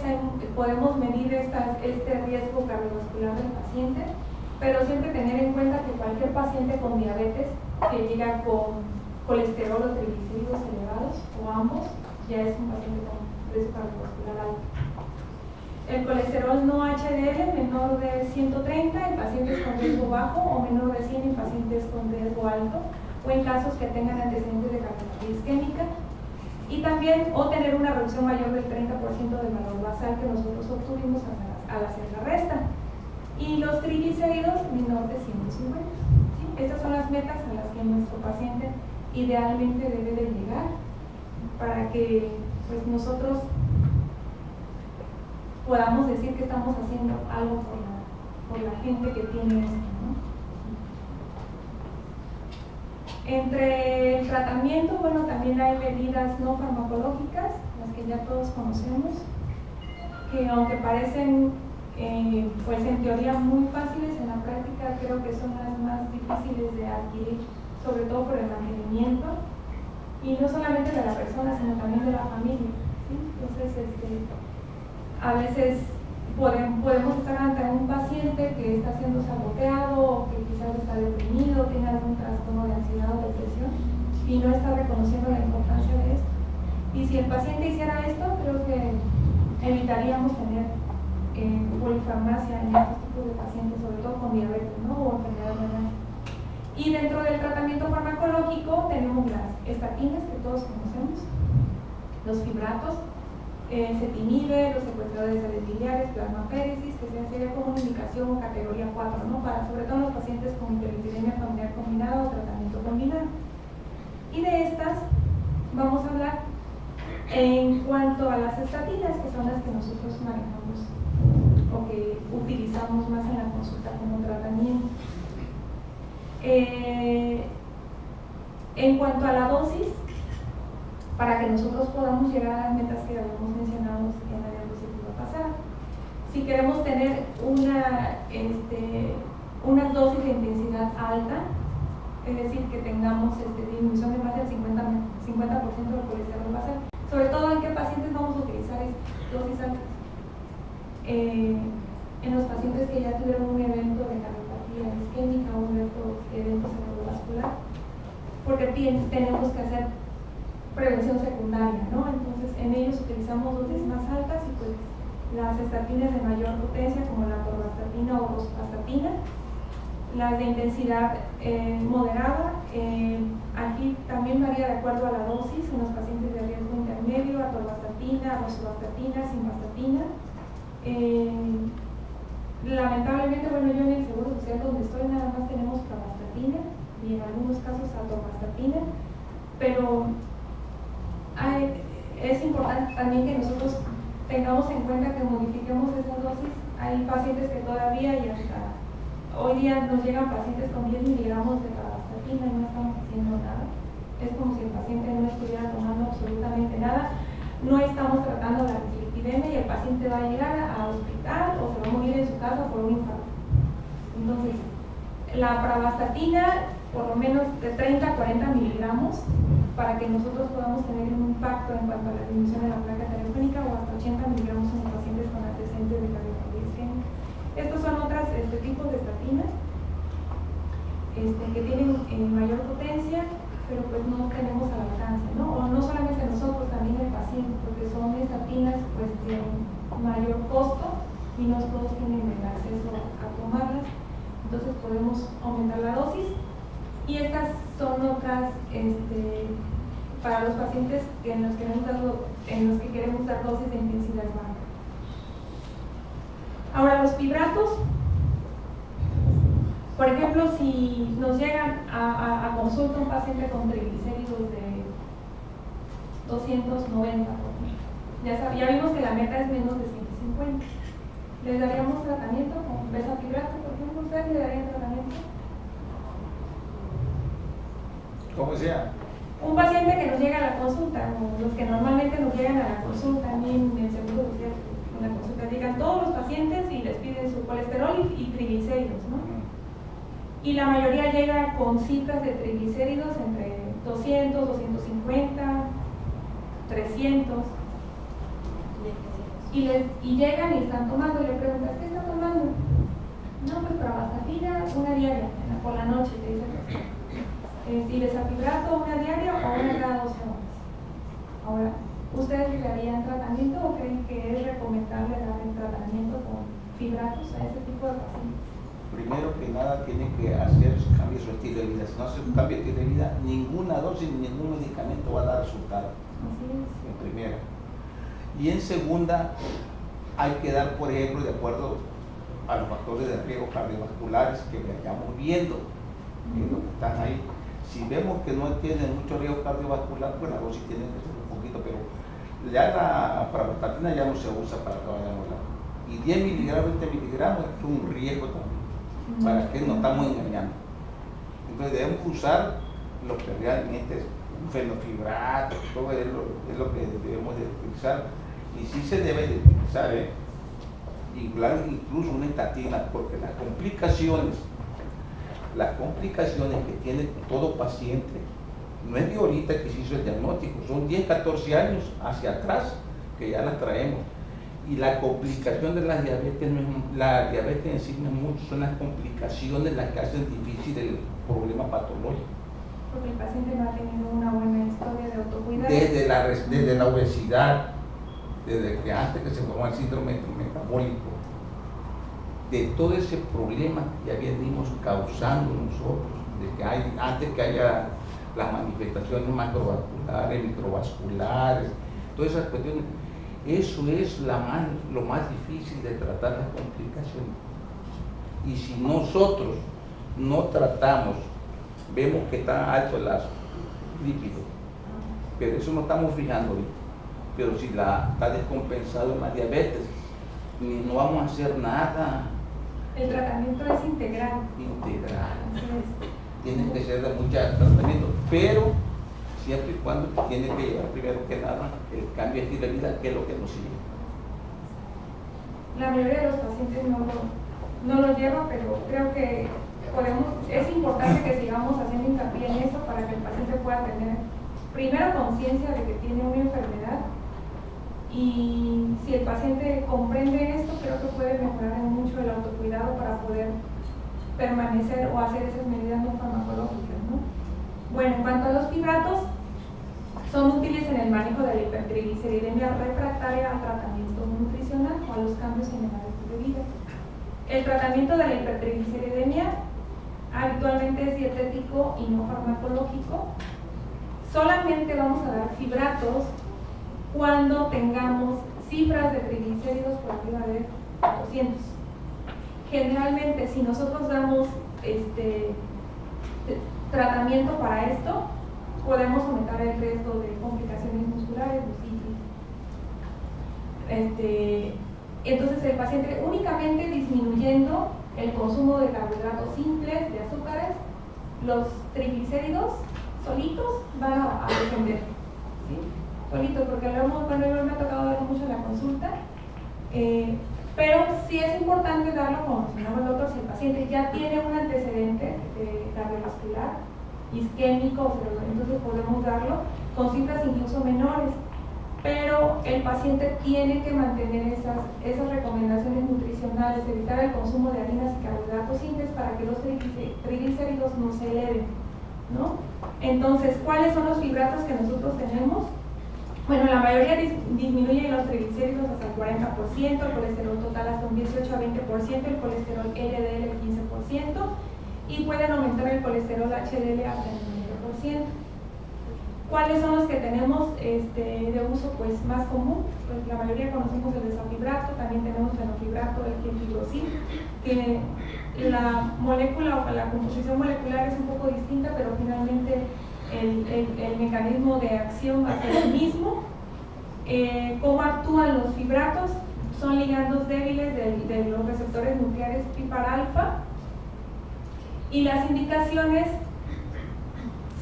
podemos medir este riesgo cardiovascular del paciente, pero siempre tener en cuenta que cualquier paciente con diabetes que llega con colesterol o triglicéridos elevados o ambos, ya es un paciente con riesgo cardiovascular alto. El colesterol no HDL menor de 130 en pacientes con riesgo bajo o menor de 100 en pacientes con riesgo alto o en casos que tengan antecedentes de cardiopatía isquémica, y también o tener una reducción mayor del 30% del valor basal que nosotros obtuvimos al hacer la resta, y los triglicéridos menor de 150. ¿Sí? Estas son las metas a las que nuestro paciente idealmente debe de llegar para que pues nosotros podamos decir que estamos haciendo algo por la gente que tiene esto, ¿no? Entre el tratamiento, bueno, también hay medidas no farmacológicas, las que ya todos conocemos, que aunque parecen pues en teoría muy fáciles, en la práctica creo que son las más difíciles de adquirir, sobre todo por el mantenimiento, y no solamente de la persona, sino también de la familia, ¿sí? Entonces, a veces podemos estar ante un paciente que está siendo saboteado o que quizás está deprimido, tiene algún trastorno de ansiedad o depresión y no está reconociendo la importancia de esto. Y si el paciente hiciera esto, creo que evitaríamos tener polifarmacia en estos tipos de pacientes, sobre todo con diabetes, ¿no? O enfermedad renal. Y dentro del tratamiento farmacológico tenemos las estatinas que todos conocemos, los fibratos, cetinib, los secuestradores de biliares, plasmaféresis, que sería como una indicación categoría 4, ¿no? Para sobre todo los pacientes con hiperlipidemia familiar combinada o tratamiento combinado. Y de estas vamos a hablar en cuanto a las estatinas, que son las que nosotros manejamos o que utilizamos más en la consulta como tratamiento. En cuanto a la dosis, para que nosotros podamos llegar a las metas que habíamos mencionado en la diapositiva pasada, si queremos tener una dosis de intensidad alta, es decir, que tengamos disminución de más del 50% del colesterol basal, sobre todo en qué pacientes vamos a utilizar dosis altas. En los pacientes que ya tuvieron un evento de cardiopatía isquémica o un evento cerebrovascular, porque tenemos que hacer prevención secundaria, ¿no? Entonces en ellos utilizamos dosis más altas y pues las estatinas de mayor potencia como la atorvastatina o rosuvastatina, las de intensidad moderada, aquí también varía de acuerdo a la dosis en los pacientes de riesgo intermedio, atorvastatina, rosuvastatina, simvastatina. Lamentablemente, bueno, yo en el Seguro Social donde estoy nada más tenemos pravastatina y en algunos casos atorvastatina, pero es importante también que nosotros tengamos en cuenta que modifiquemos esas dosis. Hay pacientes que todavía y hasta hoy día nos llegan pacientes con 10 miligramos de pravastatina y no estamos haciendo nada. Es como si el paciente no estuviera tomando absolutamente nada. No estamos tratando la dislipidemia y el paciente va a llegar al hospital o se va a morir en su casa por un infarto. Entonces, la pravastatina, por lo menos de 30 a 40 miligramos, para que nosotros podamos tener un impacto en cuanto a la disminución de la placa arteriogénica, o hasta 80 miligramos en los pacientes con antecedentes de cardiopatía isquémica. Estos son otros tipos de estatinas que tienen mayor potencia, pero pues no tenemos al alcance, ¿no? O no solamente nosotros, también el paciente, porque son estatinas pues de mayor costo y no todos tienen el acceso a tomarlas. Entonces podemos aumentar la dosis. Y estas son otras para los pacientes en los que queremos dar dosis de intensidad baja. Ahora, los fibratos, por ejemplo, si nos llegan a consulta un paciente con triglicéridos de 290, ya vimos que la meta es menos de 150. ¿Les daríamos tratamiento con bezafibrato, por ejemplo? ¿Ustedes le darían tratamiento? ¿Cómo sea? Un paciente que nos llega a la consulta, o los que normalmente nos llegan a la consulta, también en el Seguro Social, en la consulta llegan todos los pacientes y les piden su colesterol y triglicéridos, ¿no? Y la mayoría llega con cifras de triglicéridos entre 200, 250, 300. Y llegan y están tomando, y le preguntas, ¿qué está tomando? No, pues pravastatina, una diaria, por la noche, te dicen. ¿Y bezafibrato una diaria o una cada 12 horas? Ahora, ¿ustedes le darían tratamiento o creen que es recomendable dar el tratamiento con fibratos a ese tipo de pacientes? Primero que nada tiene que hacer cambio su estilo de vida. Si no hace un cambio de estilo de vida, ninguna dosis, ningún medicamento va a dar resultado. Así es. En primera. Y en segunda, hay que dar, por ejemplo, de acuerdo a los factores de riesgo cardiovasculares que vayamos viendo, que lo que están ahí. Si vemos que no tienen mucho riesgo cardiovascular, pues la dosis tiene que ser un poquito, pero ya la pravastatina ya no se usa para que vayamos a y 10 miligramos, 20 miligramos es un riesgo también, para que nos estamos engañando. Entonces debemos usar lo que realmente es un fenofibrato, todo es lo que debemos de utilizar, y sí se debe de utilizar, incluso una estatina, porque las complicaciones que tiene todo paciente no es de ahorita que se hizo el diagnóstico, son 10, 14 años hacia atrás que ya las traemos. Y la complicación de la diabetes en sí no es mucho, son las complicaciones las que hacen difícil el problema patológico. Porque el paciente no ha tenido una buena historia de autocuidado. Desde la obesidad, desde que antes que se formó el síndrome metabólico, de todo ese problema que ya venimos causando nosotros, de que antes que haya las manifestaciones macrovasculares, microvasculares, todas esas cuestiones, eso es lo más difícil de tratar las complicaciones. Y si nosotros no tratamos, vemos que está alto el lípido, pero eso no estamos fijando ahorita. Pero si está descompensado en la diabetes, no vamos a hacer nada. El tratamiento es integral. Integral. Tiene que ser de muchos tratamientos, pero siempre y cuando tiene que llevar primero que nada el cambio de estilo de vida, que es lo que nos sigue. La mayoría de los pacientes no lo lleva, pero creo que es importante que sigamos haciendo hincapié en eso para que el paciente pueda tener primero conciencia de que tiene una enfermedad, y si el paciente comprende esto, creo que puede mejorar mucho el autocuidado para poder permanecer o hacer esas medidas no farmacológicas, ¿no? Bueno, en cuanto a los fibratos, Son útiles en el manejo de la hipertrigliceridemia refractaria al tratamiento nutricional o a los cambios en el hábito de vida. El tratamiento de la hipertrigliceridemia habitualmente es dietético y no farmacológico. Solamente vamos a dar fibratos cuando tengamos cifras de triglicéridos por arriba de 400. Generalmente, si nosotros damos tratamiento para esto, podemos aumentar el riesgo de complicaciones musculares, entonces el paciente únicamente disminuyendo el consumo de carbohidratos simples, de azúcares, los triglicéridos solitos van a descender, ¿sí? Solitos, porque luego, bueno, me ha tocado ver mucho en la consulta, pero sí es importante darlo, como mencionaba el doctor, si el paciente ya tiene un antecedente cardiovascular, isquémico, entonces podemos darlo con cifras incluso menores, pero el paciente tiene que mantener esas recomendaciones nutricionales, evitar el consumo de harinas y carbohidratos simples para que los triglicéridos no se eleven, ¿no? Entonces, ¿cuáles son los fibratos que nosotros tenemos? Bueno, la mayoría disminuyen los triglicéridos hasta el 40%, el colesterol total hasta un 18 a 20%, el colesterol LDL el 15%, y pueden aumentar el colesterol HDL hasta el 9%. ¿Cuáles son los que tenemos de uso pues, más común? Pues la mayoría conocemos el desafibrato, también tenemos fenofibrato, el quinfibrosil, que la molécula o la composición molecular es un poco distinta, pero finalmente el mecanismo de acción va a ser el mismo. ¿Cómo actúan los fibratos? Son ligandos débiles de los receptores nucleares PPAR-alfa, y las indicaciones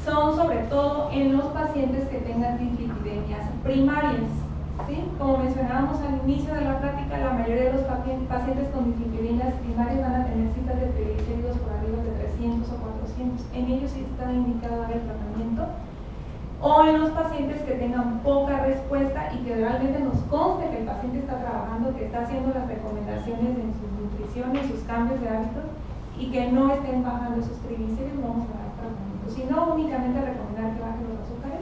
son sobre todo en los pacientes que tengan dislipidemias primarias, ¿sí? Como mencionábamos al inicio de la plática, la mayoría de los pacientes con dislipidemias primarias van a tener cifras de triglicéridos por arriba de 300 o 400. En ellos sí está indicado dar el tratamiento. O en los pacientes que tengan poca respuesta y que realmente nos conste que el paciente está trabajando, que está haciendo las recomendaciones en su nutrición, en sus cambios de hábitos, y que no estén bajando sus triglicéridos, vamos a dar tratamiento. Si no, únicamente recomendar que bajen los azúcares.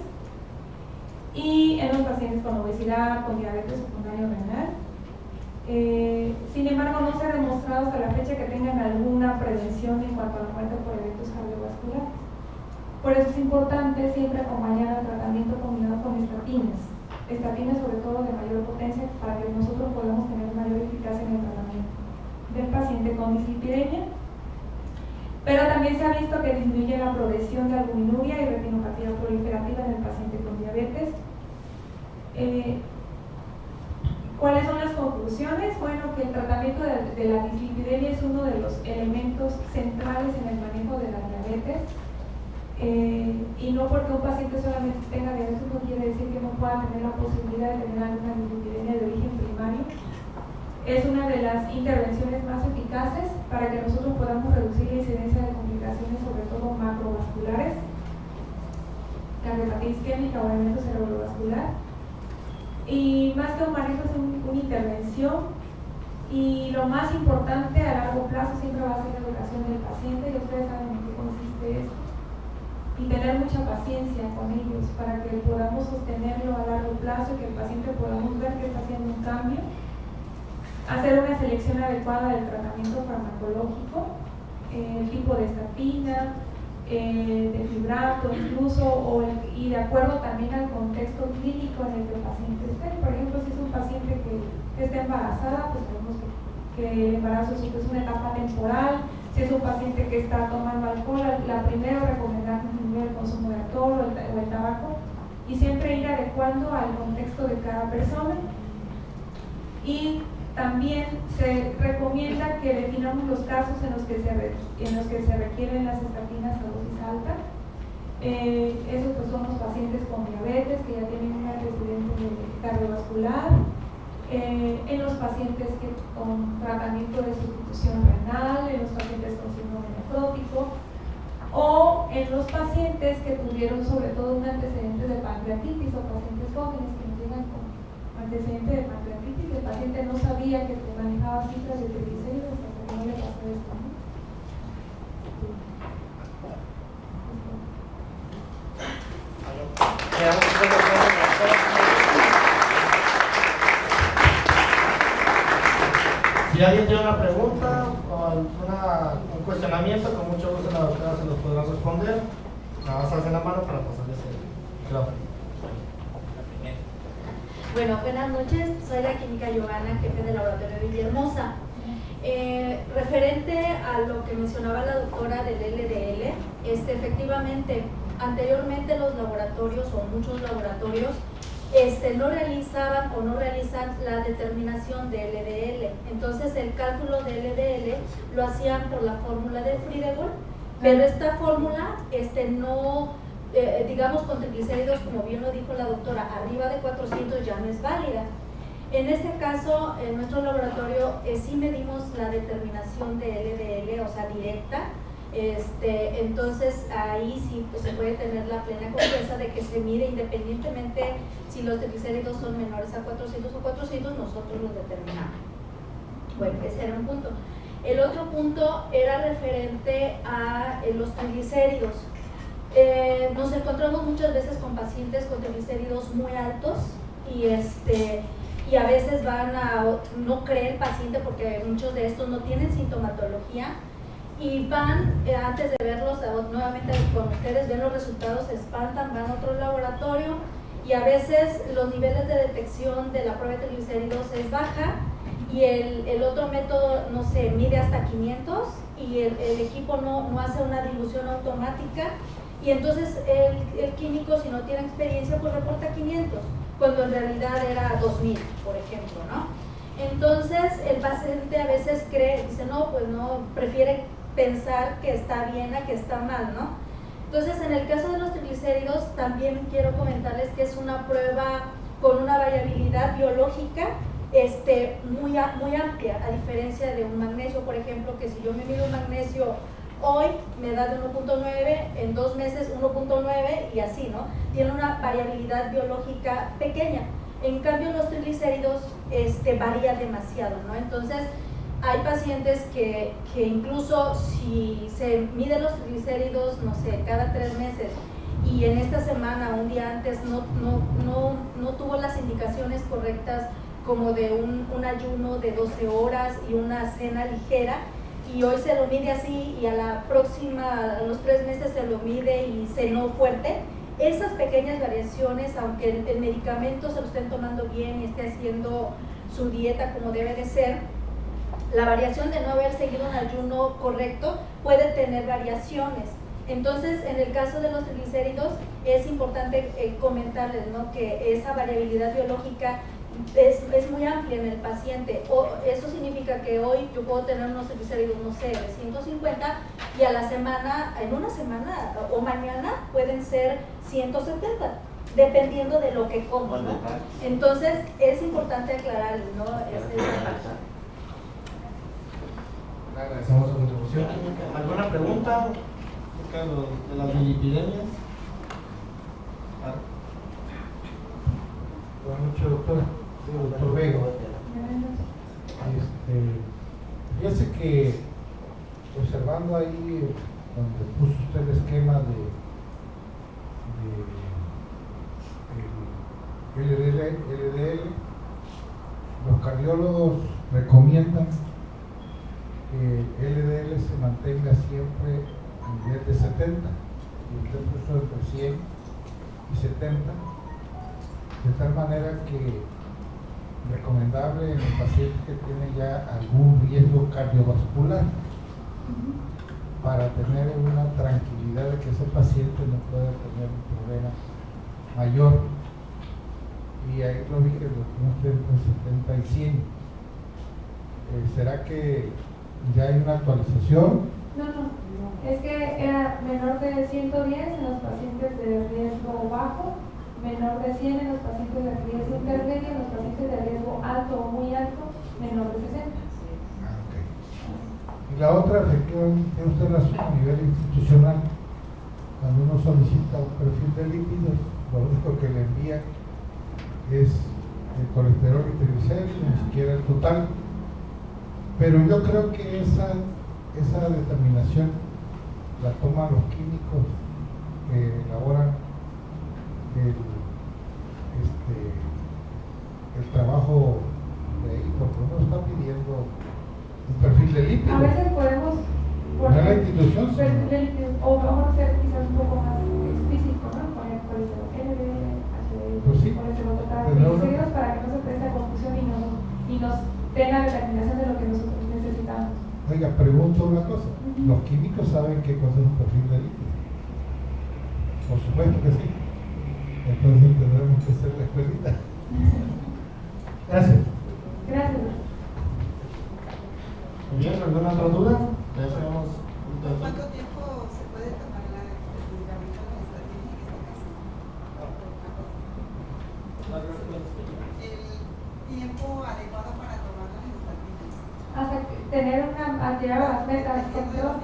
Y en los pacientes con obesidad, con diabetes secundario renal. Sin embargo, no se ha demostrado hasta la fecha que tengan alguna prevención en cuanto a la muerte por eventos cardiovasculares. Por eso es importante siempre acompañar al tratamiento combinado con estatinas sobre todo de mayor potencia, para que nosotros podamos tener mayor eficacia en el tratamiento del paciente con dislipidemia. Pero también se ha visto que disminuye la progresión de albuminuria y retinopatía proliferativa en el paciente con diabetes. ¿Cuáles son las conclusiones? Bueno, que el tratamiento de la dislipidemia es uno de los elementos centrales en el manejo de la diabetes. Y no porque un paciente solamente tenga diabetes no quiere decir que no pueda tener la posibilidad de tener alguna dislipidemia de origen primario. Es una de las intervenciones más eficaces para que nosotros podamos reducir la incidencia de complicaciones, sobre todo macrovasculares, cardiopatía isquémica o evento cerebrovascular. Y más que un manejo es una intervención, y lo más importante a largo plazo siempre va a ser la educación del paciente, y ustedes saben en qué consiste esto. Y tener mucha paciencia con ellos para que podamos sostenerlo a largo plazo y que el paciente podamos ver que está haciendo un cambio. Hacer una selección adecuada del tratamiento farmacológico, el tipo de estatina, de fibrato incluso, y de acuerdo también al contexto clínico en el que el paciente esté. Por ejemplo, si es un paciente que está embarazada, pues sabemos que el embarazo es una etapa temporal. Si es un paciente que está tomando alcohol, la primera recomendar disminuir el consumo de alcohol o el tabaco, y siempre ir adecuando al contexto de cada persona. Y también se recomienda que definamos los casos en los que se requieren las estatinas a dosis alta. Esos pues son los pacientes con diabetes que ya tienen un antecedente cardiovascular, en los pacientes con tratamiento de sustitución renal, en los pacientes con síndrome nefrótico, o en los pacientes que tuvieron sobre todo un antecedente de pancreatitis, o pacientes jóvenes que nos llegan con antecedente de pancreatitis. El paciente no sabía que manejaba cifras de triglicéridos hasta que no le pasó esto, ¿no? Si alguien tiene una pregunta o un cuestionamiento, con mucho gusto la doctora se los podrá responder. Nada más hacen la mano para pasarles el micrófono. Bueno, buenas noches, soy la química Giovanna, jefe del laboratorio de Villahermosa. Referente a lo que mencionaba la doctora del LDL, efectivamente, anteriormente los laboratorios o muchos laboratorios no realizaban o no realizan la determinación de LDL. Entonces el cálculo de LDL lo hacían por la fórmula de Friedegor, pero esta fórmula no, digamos con triglicéridos, como bien lo dijo la doctora, arriba de 400 ya no es válida. En este caso, en nuestro laboratorio sí medimos la determinación de LDL, o sea, directa. Entonces ahí sí pues, se puede tener la plena confianza de que se mide independientemente si los triglicéridos son menores a 400 o 400, nosotros los determinamos. Bueno, ese era un punto. El otro punto era referente a los triglicéridos. Nos encontramos muchas veces con pacientes con triglicéridos muy altos y a veces no cree el paciente porque muchos de estos no tienen sintomatología y van, antes de verlos nuevamente con ustedes, ven los resultados, se espantan, van a otro laboratorio y a veces los niveles de detección de la prueba de triglicéridos es baja y el otro método, no sé, mide hasta 500 y el equipo no hace una dilución automática y entonces el químico, si no tiene experiencia, pues reporta 500, cuando en realidad era 2000, por ejemplo, ¿no? Entonces el paciente a veces dice, no, pues no, prefiere pensar que está bien a que está mal, ¿no? Entonces, en el caso de los triglicéridos, también quiero comentarles que es una prueba con una variabilidad biológica muy amplia, a diferencia de un magnesio, por ejemplo, que si yo me mido un magnesio hoy, me da de 1.9, en 2 meses 1.9 y así, ¿no? Tiene una variabilidad biológica pequeña. En cambio, los triglicéridos varía demasiado, ¿no? Entonces, hay pacientes que incluso si se miden los triglicéridos, no sé, cada 3 meses y en esta semana, un día antes, no tuvo las indicaciones correctas como de un ayuno de 12 horas y una cena ligera y hoy se lo mide así y a los 3 meses se lo mide y cenó fuerte. Esas pequeñas variaciones, aunque el medicamento se lo estén tomando bien y esté haciendo su dieta como debe de ser, la variación de no haber seguido un ayuno correcto puede tener variaciones. Entonces, en el caso de los triglicéridos, es importante comentarles, ¿no?, que esa variabilidad biológica es muy amplia en el paciente. Eso significa que hoy yo puedo tener unos triglicéridos, no sé, de 150 y a la semana, en una semana o mañana pueden ser 170, dependiendo de lo que como, ¿no? Entonces, es importante aclararles, ¿no? Le agradecemos su contribución. ¿Alguna pregunta acerca de las lipidemias? Buenas noches, doctora. Doctor Vega. Fíjese que observando ahí donde puso usted el esquema de LDL, los cardiólogos recomiendan que LDL se mantenga siempre a nivel de 70 y usted puso entre 100 y 70, de tal manera que recomendable en el paciente que tiene ya algún riesgo cardiovascular para tener una tranquilidad de que ese paciente no puede tener un problema mayor, y ahí lo vi que lo tiene usted entre 70 y 100. ¿Será que ya hay una actualización? No, es que era menor de 110 en los pacientes de riesgo bajo, menor de 100 en los pacientes de riesgo intermedio, en los pacientes de riesgo alto o muy alto, menor de 60. Okay. Y la otra, efectivamente, tiene usted razón a nivel institucional. Cuando uno solicita un perfil de lípidos, lo único que le envía es el colesterol y triglicéridos, ni siquiera el total. Pero yo creo que esa determinación la toman los químicos que elaboran el trabajo de ahí, porque uno está pidiendo de lípido. A veces podemos No la institución, sí. perfil de lípido, o vamos a ser quizás un poco más explícito, ¿no? Poner colesterol LDL, HDL, Pues sí. colesterol total, Pues no, no. triglicéridos, para que no se preste a confusión y nos den la determinación de lo que nosotros necesitamos. Oiga, pregunto una cosa. ¿Los químicos saben qué cosa es un perfil de lípido? Por supuesto que sí. Entonces tendremos que hacer la escuelita. Gracias. Gracias. Muy bien, ¿alguna otra duda? Ya sabemos. ¿Cuánto tiempo se puede tomar el medicamento de estatina en este caso? El tiempo adecuado para tomar las estatinas. Hasta tener a llegar a las metas, control,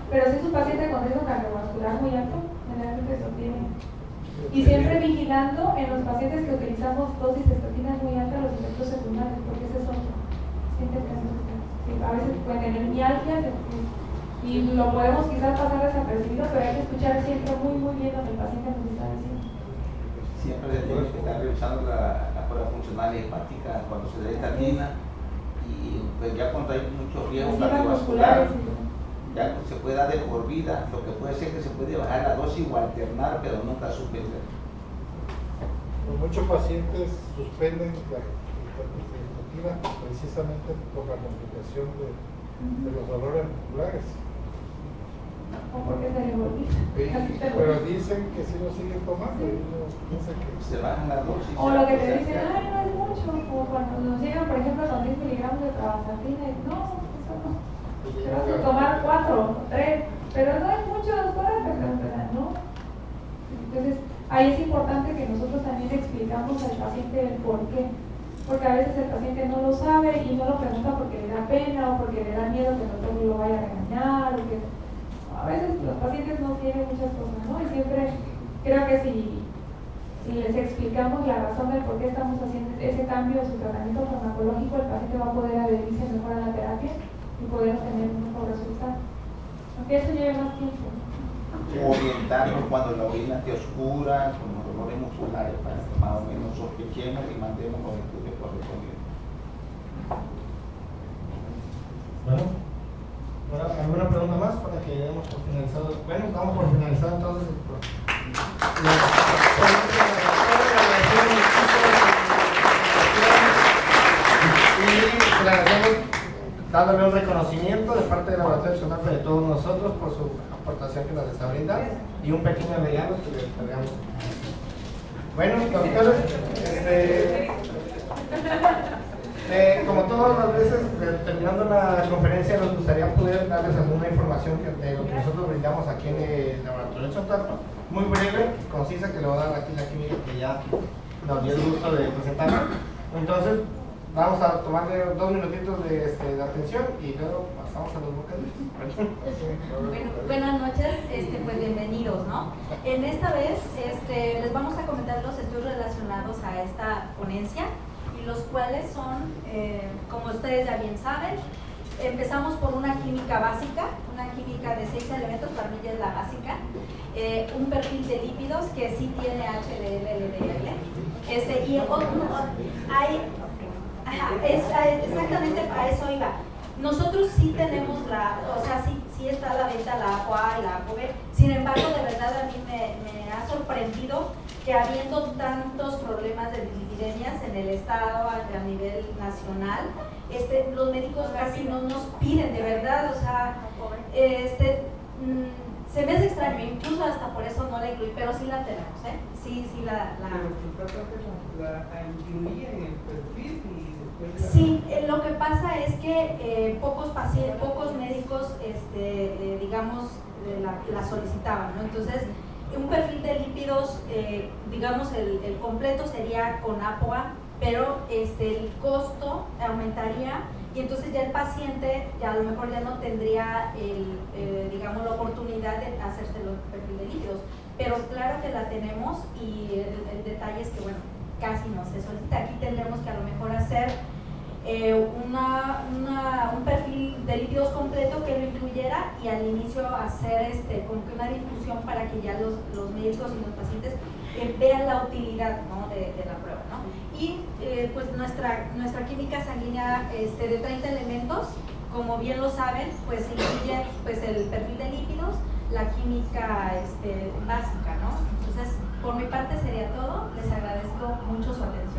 pero si es un paciente con riesgo cardiovascular muy alto, generalmente eso tiene. Y siempre vigilando en los pacientes que utilizamos dosis de estatinas muy altas los efectos secundarios, porque ese es otro. A veces pueden tener mialgias y lo podemos quizás pasar desapercibido, pero hay que escuchar siempre muy bien lo que el paciente nos está diciendo. Siempre se tiene que estar revisando la prueba funcional hepática cuando se determina, y pues ya cuando hay mucho riesgo cardiovascular, ya se puede dar de por vida. Lo que puede ser que se puede bajar la dosis o alternar, pero nunca suspender. Muchos pacientes suspenden la estatina precisamente por la complicación de los dolores musculares. O porque se le olvida. Pero dicen que si lo siguen tomando, y uno piensa que Se bajan las dosis. O lo que te se dicen, alterna. ay, no es mucho, o cuando nos llegan, por ejemplo, con 10 miligramos de pravastatina, y no, eso no. Te vas a tomar 4 o 3, pero no es mucho, doctora, pero no. Entonces, ahí es importante que nosotros también explicamos al paciente el por qué. Porque a veces el paciente no lo sabe y no lo pregunta porque le da pena o porque le da miedo que el doctor lo vaya a regañar, o que a veces los pacientes no tienen muchas cosas, ¿no? Y siempre creo que si les explicamos la razón del por qué estamos haciendo ese cambio en su tratamiento farmacológico, el paciente va a poder adherirse mejor a la terapia y poder obtener un mejor resultado. Aunque eso lleve más tiempo. Orientarnos cuando la orina esté oscura, con los dolores musculares, para que más o menos sospechemos y mandemos los estudios correspondientes. Bueno, ¿alguna pregunta más para que demos por finalizado? Bueno, damos por finalizado entonces el y le agradecemos dándole un reconocimiento de parte del Laboratorio Chontapa de todos nosotros por su aportación que nos está brindando y un pequeño regalo que le entregamos. Bueno, doctores, como todas las veces, terminando la conferencia, nos gustaría poder darles alguna información de lo que nosotros brindamos aquí en el Laboratorio Chontapa, muy breve, concisa, que le voy a dar aquí la química que ya nos dio el gusto de presentar. Entonces, vamos a tomarle 2 minutitos de atención y luego pasamos a los bocadillos. Bueno, buenas noches, pues bienvenidos, ¿no? En esta vez les vamos a comentar los estudios relacionados a esta ponencia, y los cuales son, como ustedes ya bien saben, empezamos por una química básica, una química de 6 elementos, para mí ya es la básica, un perfil de lípidos que sí tiene HDL, LDL, y hay, exactamente a eso iba. Nosotros sí tenemos sí está a la venta la ApoA y la ApoB. Sin embargo, de verdad a mí me ha sorprendido que habiendo tantos problemas de dislipidemias en el estado, a nivel nacional, los médicos casi no nos piden, de verdad, se me hace extraño, incluso hasta por eso no la incluí, pero sí la tenemos, sí la incluía en el perfil y después sí, lo que pasa es que pocos médicos, digamos, la solicitaban, ¿no? Entonces, un perfil de lípidos, digamos, el completo sería con ApoA, pero el costo aumentaría, y entonces ya el paciente ya a lo mejor ya no tendría digamos, la oportunidad de hacerse el perfil de lípidos. Pero claro que la tenemos, y el detalle es que, bueno, casi no se solicita. Aquí tendremos que a lo mejor hacer un perfil de lípidos completo que lo incluyera, y al inicio hacer como que una difusión para que ya los médicos y los pacientes vean la utilidad, ¿no? de la prueba, ¿no? Y pues nuestra química sanguínea de 30 elementos como bien lo saben, pues incluye pues, el perfil de lípidos, la química básica, ¿no? Entonces, por mi parte sería todo. Les agradezco mucho su atención.